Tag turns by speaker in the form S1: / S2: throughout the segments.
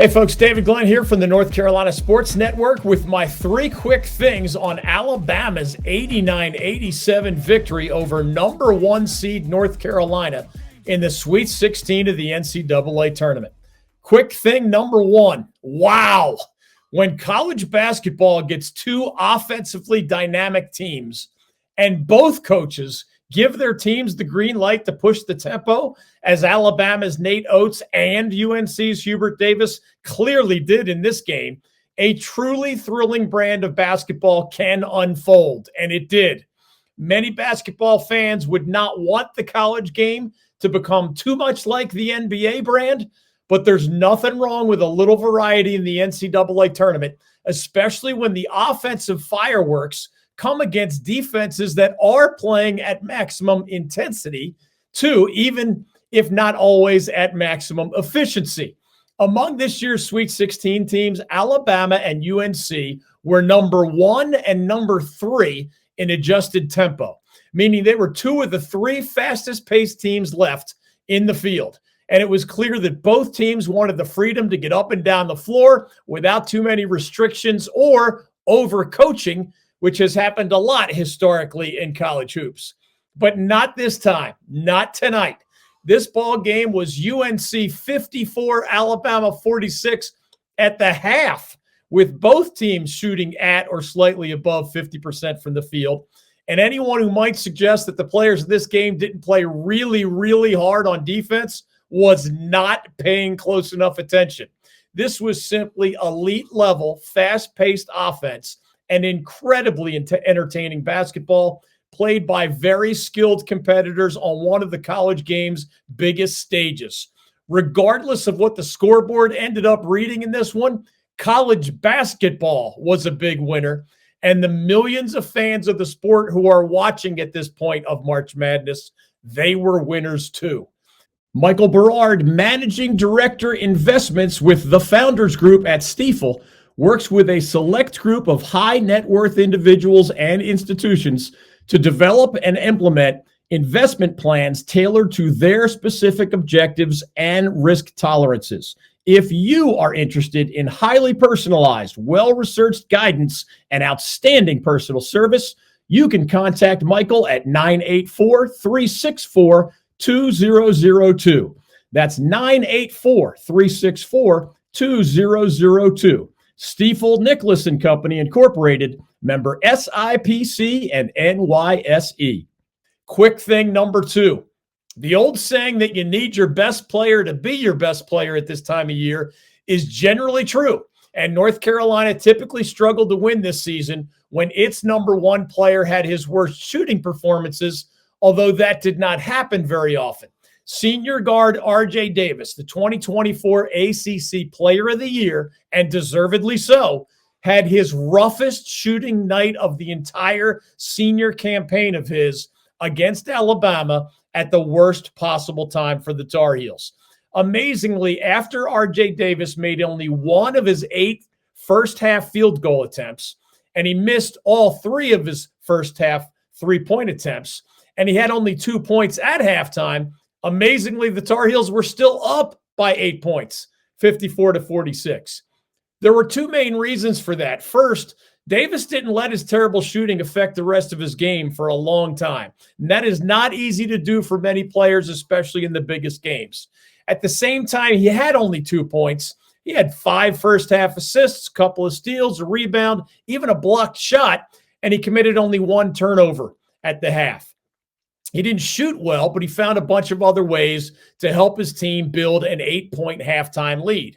S1: Hey folks, David Glenn here from the North Carolina Sports Network with my three quick things on Alabama's 89-87 victory over number one seed North Carolina in the Sweet 16 of the NCAA tournament. Quick thing number one, wow. When college basketball gets two offensively dynamic teams and both coaches give their teams the green light to push the tempo, as Alabama's Nate Oates and UNC's Hubert Davis clearly did in this game, a truly thrilling brand of basketball can unfold, and it did. Many basketball fans would not want the college game to become too much like the NBA brand, but there's nothing wrong with a little variety in the NCAA tournament, especially when the offensive fireworks come against defenses that are playing at maximum intensity, too, even if not always at maximum efficiency. Among this year's Sweet 16 teams, Alabama and UNC were number 1 and number 3 in adjusted tempo, meaning they were two of the three fastest-paced teams left in the field. And it was clear that both teams wanted the freedom to get up and down the floor without too many restrictions or overcoaching, which has happened a lot historically in college hoops. But not this time, not tonight. This ball game was UNC 54, Alabama 46 at the half, with both teams shooting at or slightly above 50% from the field. And anyone who might suggest that the players of this game didn't play really, really hard on defense was not paying close enough attention. This was simply elite level, fast-paced offense and incredibly entertaining basketball played by very skilled competitors on one of the college game's biggest stages. Regardless of what the scoreboard ended up reading in this one, college basketball was a big winner, and the millions of fans of the sport who are watching at this point of March Madness, they were winners too. Michael Berard, Managing Director Investments with the Founders Group at Stifel, works with a select group of high net worth individuals and institutions to develop and implement investment plans tailored to their specific objectives and risk tolerances. If you are interested in highly personalized, well-researched guidance and outstanding personal service, you can contact Michael at 984-364-2002. That's 984-364-2002. Stifel Nicholas and Company Incorporated, member SIPC and NYSE. Quick thing number two. The old saying that you need your best player to be your best player at this time of year is generally true. And North Carolina typically struggled to win this season when its number one player had his worst shooting performances, although that did not happen very often. Senior guard R.J. Davis, the 2024 ACC Player of the Year, and deservedly so, had his roughest shooting night of the entire senior campaign of his against Alabama at the worst possible time for the Tar Heels. Amazingly, after R.J. Davis made only one of his 8 first-half field goal attempts, and he missed all 3 of his first-half three-point attempts, and he had only 2 points at halftime, amazingly, the Tar Heels were still up by 8 points, 54-46. There were 2 main reasons for that. First, Davis didn't let his terrible shooting affect the rest of his game for a long time. And that is not easy to do for many players, especially in the biggest games. At the same time, he had only 2 points. He had 5 first-half assists, a couple of steals, a rebound, even a blocked shot, and he committed only 1 turnover at the half. He didn't shoot well, but he found a bunch of other ways to help his team build an 8-point halftime lead.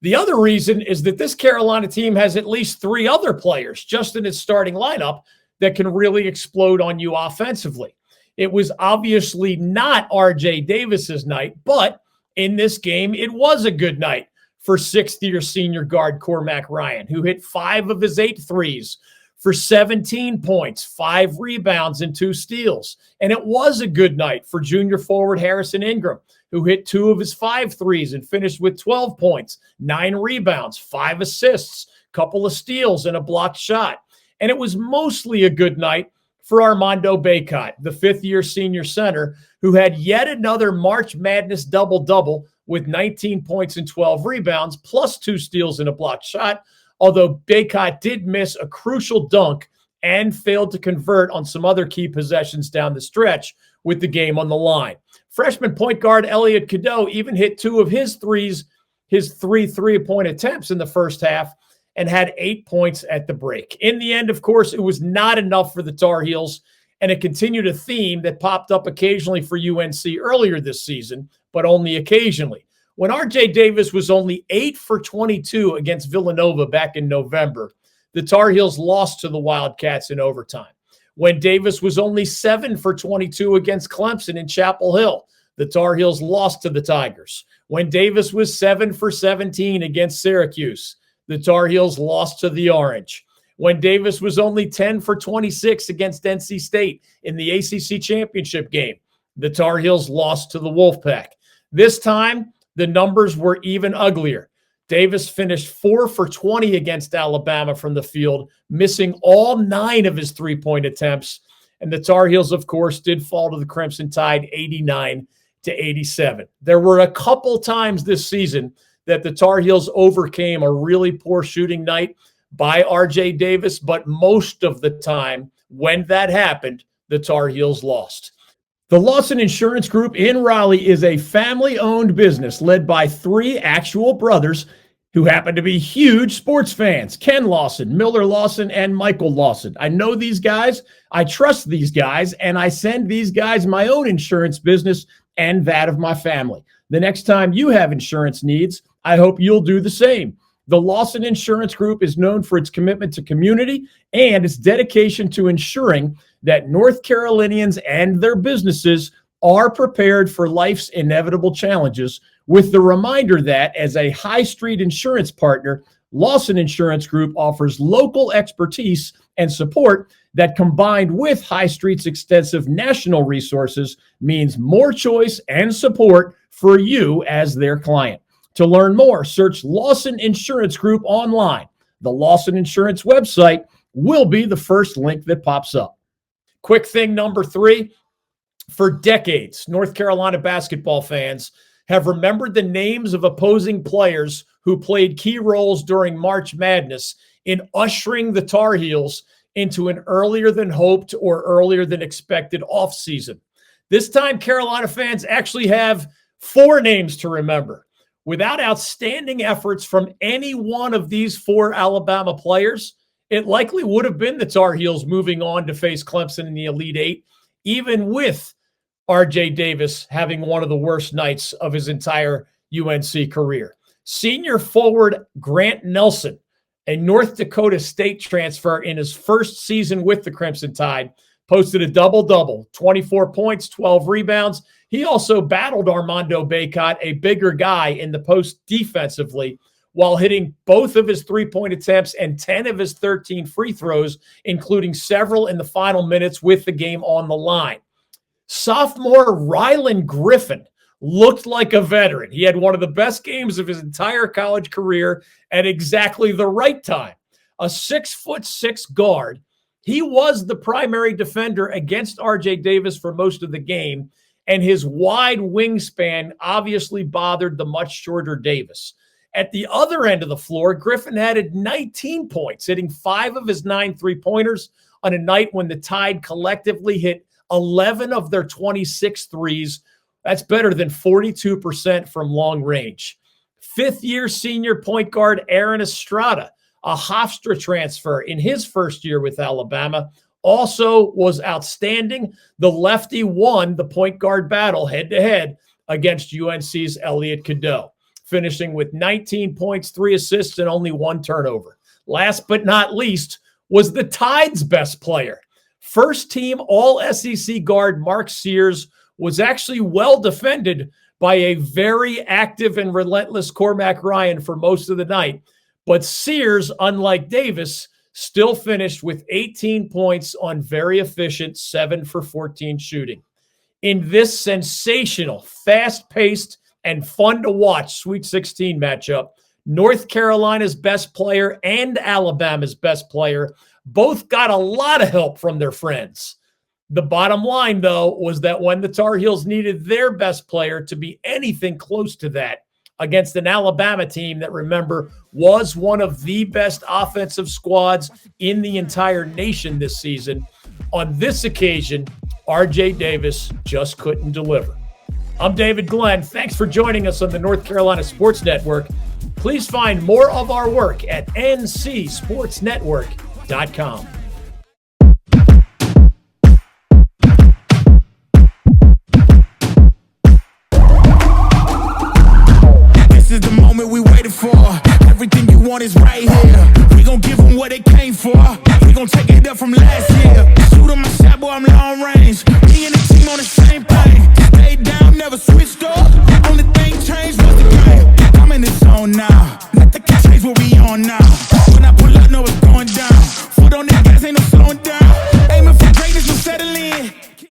S1: The other reason is that this Carolina team has at least 3 other players just in its starting lineup that can really explode on you offensively. It was obviously not R.J. Davis's night, but in this game, it was a good night for sixth-year senior guard Cormac Ryan, who hit 5 of his 8 threes for 17 points, 5 rebounds, and 2 steals. And it was a good night for junior forward Harrison Ingram, who hit 2 of his 5 threes and finished with 12 points, 9 rebounds, 5 assists, couple of steals, and a blocked shot. And it was mostly a good night for Armando Bacot, the fifth-year senior center, who had yet another March Madness double-double with 19 points and 12 rebounds, plus 2 steals and a blocked shot, although Bacot did miss a crucial dunk and failed to convert on some other key possessions down the stretch with the game on the line. Freshman point guard Elliot Cadeau even hit 2 of his three three-point attempts in the first half, and had 8 points at the break. In the end, of course, it was not enough for the Tar Heels, and it continued a theme that popped up occasionally for UNC earlier this season, but only occasionally. When R.J. Davis was only 8 for 22 against Villanova back in November, the Tar Heels lost to the Wildcats in overtime. When Davis was only 7 for 22 against Clemson in Chapel Hill, the Tar Heels lost to the Tigers. When Davis was 7 for 17 against Syracuse, the Tar Heels lost to the Orange. When Davis was only 10 for 26 against NC State in the ACC championship game, the Tar Heels lost to the Wolfpack. This time, the numbers were even uglier. Davis finished 4 for 20 against Alabama from the field, missing all 9 of his three-point attempts. And the Tar Heels, of course, did fall to the Crimson Tide 89-87. There were a couple times this season that the Tar Heels overcame a really poor shooting night by R.J. Davis, but most of the time when that happened, the Tar Heels lost. The Lawson Insurance Group in Raleigh is a family-owned business led by 3 actual brothers who happen to be huge sports fans: Ken Lawson, Miller Lawson, and Michael Lawson. I know these guys, I trust these guys, and I send these guys my own insurance business and that of my family. The next time you have insurance needs, I hope you'll do the same. The Lawson Insurance Group is known for its commitment to community and its dedication to ensuring that North Carolinians and their businesses are prepared for life's inevitable challenges, with the reminder that as a high street insurance partner, Lawson Insurance Group offers local expertise and support that, combined with High Street's extensive national resources, means more choice and support for you as their client. To learn more, search Lawson Insurance Group online. The Lawson Insurance website will be the first link that pops up. Quick thing number 3. For decades, North Carolina basketball fans have remembered the names of opposing players who played key roles during March Madness in ushering the Tar Heels into an earlier than hoped or earlier than expected offseason. This time, Carolina fans actually have 4 names to remember. Without outstanding efforts from any one of these 4 Alabama players, it likely would have been the Tar Heels moving on to face Clemson in the Elite Eight, even with R.J. Davis having one of the worst nights of his entire UNC career. Senior forward Grant Nelson, a North Dakota State transfer in his first season with the Crimson Tide, posted a double-double, 24 points, 12 rebounds. He also battled Armando Bacot, a bigger guy, in the post defensively, while hitting both of his three-point attempts and 10 of his 13 free throws, including several in the final minutes with the game on the line. Sophomore Rylan Griffin looked like a veteran. He had one of the best games of his entire college career at exactly the right time. A 6'6" guard, he was the primary defender against R.J. Davis for most of the game, and his wide wingspan obviously bothered the much shorter Davis. At the other end of the floor, Griffin added 19 points, hitting 5 of his 9 three-pointers on a night when the Tide collectively hit 11 of their 26 threes. That's better than 42% from long range. Fifth-year senior point guard Aaron Estrada, a Hofstra transfer in his first year with Alabama, also was outstanding. The lefty won the point guard battle head-to-head against UNC's Elliot Cadeau, finishing with 19 points, 3 assists, and only 1 turnover. Last but not least was the Tide's best player. First-team All-SEC guard Mark Sears was actually well defended by a very active and relentless Cormac Ryan for most of the night. But Sears, unlike Davis, still finished with 18 points on very efficient 7 for 14 shooting. In this sensational, fast-paced, and fun-to-watch Sweet 16 matchup, North Carolina's best player and Alabama's best player both got a lot of help from their friends. The bottom line, though, was that when the Tar Heels needed their best player to be anything close to that against an Alabama team that, remember, was one of the best offensive squads in the entire nation this season, on this occasion, R.J. Davis just couldn't deliver. I'm David Glenn. Thanks for joining us on the North Carolina Sports Network. Please find more of our work at ncsportsnetwork.com.
S2: This is the moment we waited for. Everything you want is right here. We gon' give them what they came for. We gon' take it up from last year. Shoot 'em my shot, boy, I'm long range. Me and the team on the same thing. Stayed down, never switched up.